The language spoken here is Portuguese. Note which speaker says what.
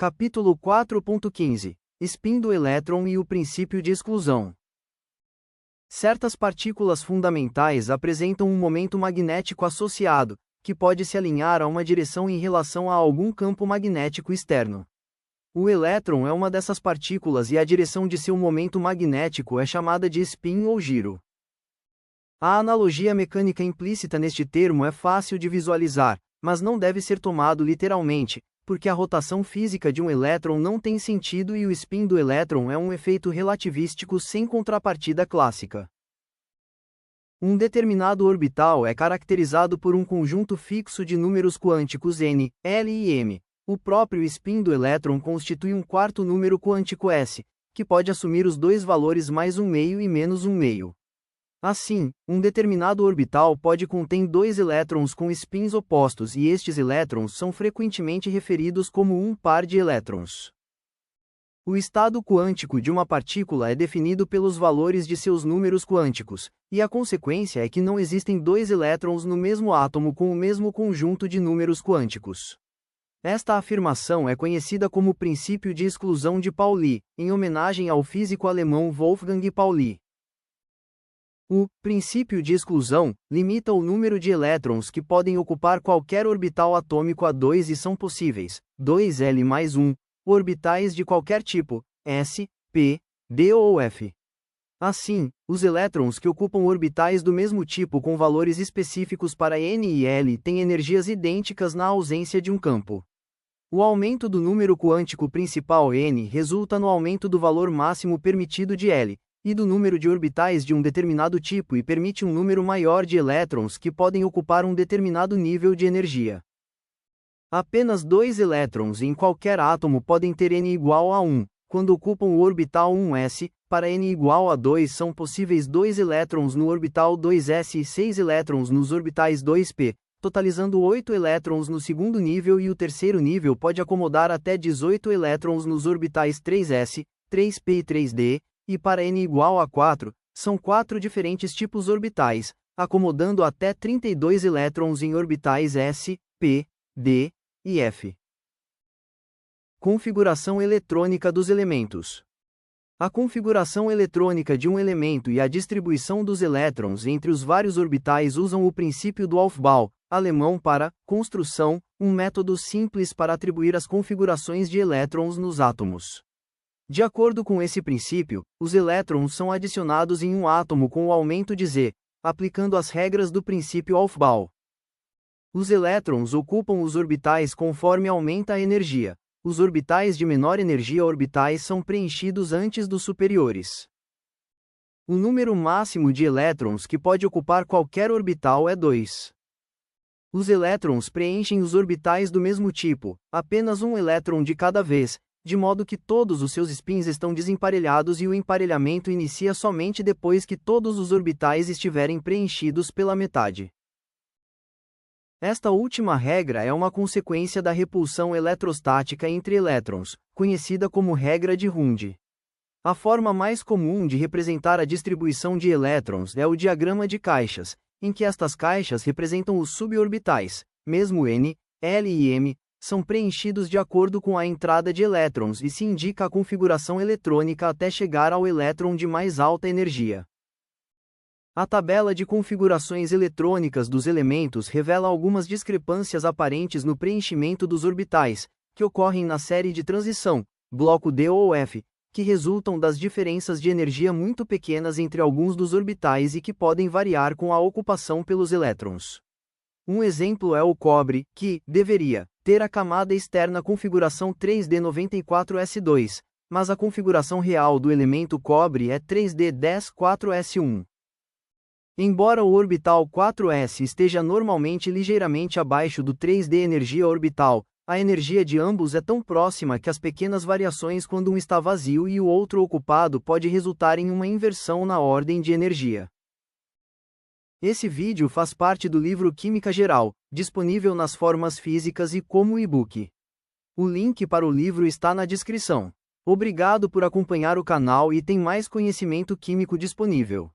Speaker 1: Capítulo 4.15 Spin do elétron e o princípio de exclusão. Certas partículas fundamentais apresentam um momento magnético associado, que pode se alinhar a uma direção em relação a algum campo magnético externo. O elétron é uma dessas partículas e a direção de seu momento magnético é chamada de spin ou giro. A analogia mecânica implícita neste termo é fácil de visualizar, mas não deve ser tomado literalmente, porque a rotação física de um elétron não tem sentido e o spin do elétron é um efeito relativístico sem contrapartida clássica. Um determinado orbital é caracterizado por um conjunto fixo de números quânticos n, l e m. O próprio spin do elétron constitui um quarto número quântico s, que pode assumir os dois valores mais um meio e menos um meio. Assim, um determinado orbital pode conter dois elétrons com spins opostos e estes elétrons são frequentemente referidos como um par de elétrons. O estado quântico de uma partícula é definido pelos valores de seus números quânticos, e a consequência é que não existem dois elétrons no mesmo átomo com o mesmo conjunto de números quânticos. Esta afirmação é conhecida como princípio de exclusão de Pauli, em homenagem ao físico alemão Wolfgang Pauli. O princípio de exclusão limita o número de elétrons que podem ocupar qualquer orbital atômico a 2 e são possíveis 2L mais 1 orbitais de qualquer tipo, S, P, D ou F. Assim, os elétrons que ocupam orbitais do mesmo tipo com valores específicos para N e L têm energias idênticas na ausência de um campo. O aumento do número quântico principal N resulta no aumento do valor máximo permitido de L, e do número de orbitais de um determinado tipo e permite um número maior de elétrons que podem ocupar um determinado nível de energia. Apenas dois elétrons em qualquer átomo podem ter N igual a 1, quando ocupam o orbital 1s, para N igual a 2 são possíveis 2 elétrons no orbital 2s e 6 elétrons nos orbitais 2p, totalizando 8 elétrons no segundo nível e o terceiro nível pode acomodar até 18 elétrons nos orbitais 3s, 3p e 3d, e para N igual a 4, são 4 diferentes tipos orbitais, acomodando até 32 elétrons em orbitais S, P, D e F. Configuração eletrônica dos elementos. A configuração eletrônica de um elemento e a distribuição dos elétrons entre os vários orbitais usam o princípio do Aufbau, alemão para construção, um método simples para atribuir as configurações de elétrons nos átomos. De acordo com esse princípio, os elétrons são adicionados em um átomo com o aumento de Z, aplicando as regras do princípio Aufbau. Os elétrons ocupam os orbitais conforme aumenta a energia. Os orbitais de menor energia orbitais são preenchidos antes dos superiores. O número máximo de elétrons que pode ocupar qualquer orbital é 2. Os elétrons preenchem os orbitais do mesmo tipo, apenas um elétron de cada vez, de modo que todos os seus spins estão desemparelhados e o emparelhamento inicia somente depois que todos os orbitais estiverem preenchidos pela metade. Esta última regra é uma consequência da repulsão eletrostática entre elétrons, conhecida como regra de Hund. A forma mais comum de representar a distribuição de elétrons é o diagrama de caixas, em que estas caixas representam os suborbitais, mesmo N, L e M, são preenchidos de acordo com a entrada de elétrons e se indica a configuração eletrônica até chegar ao elétron de mais alta energia. A tabela de configurações eletrônicas dos elementos revela algumas discrepâncias aparentes no preenchimento dos orbitais, que ocorrem na série de transição, bloco D ou F, que resultam das diferenças de energia muito pequenas entre alguns dos orbitais e que podem variar com a ocupação pelos elétrons. Um exemplo é o cobre, que deveria ter a camada externa configuração 3D94S2, mas a configuração real do elemento cobre é 3D104S1. Embora o orbital 4s esteja normalmente ligeiramente abaixo do 3D energia orbital, a energia de ambos é tão próxima que as pequenas variações quando um está vazio e o outro ocupado pode resultar em uma inversão na ordem de energia. Esse vídeo faz parte do livro Química Geral, disponível nas formas físicas e como e-book. O link para o livro está na descrição. Obrigado por acompanhar o canal e tem mais conhecimento químico disponível.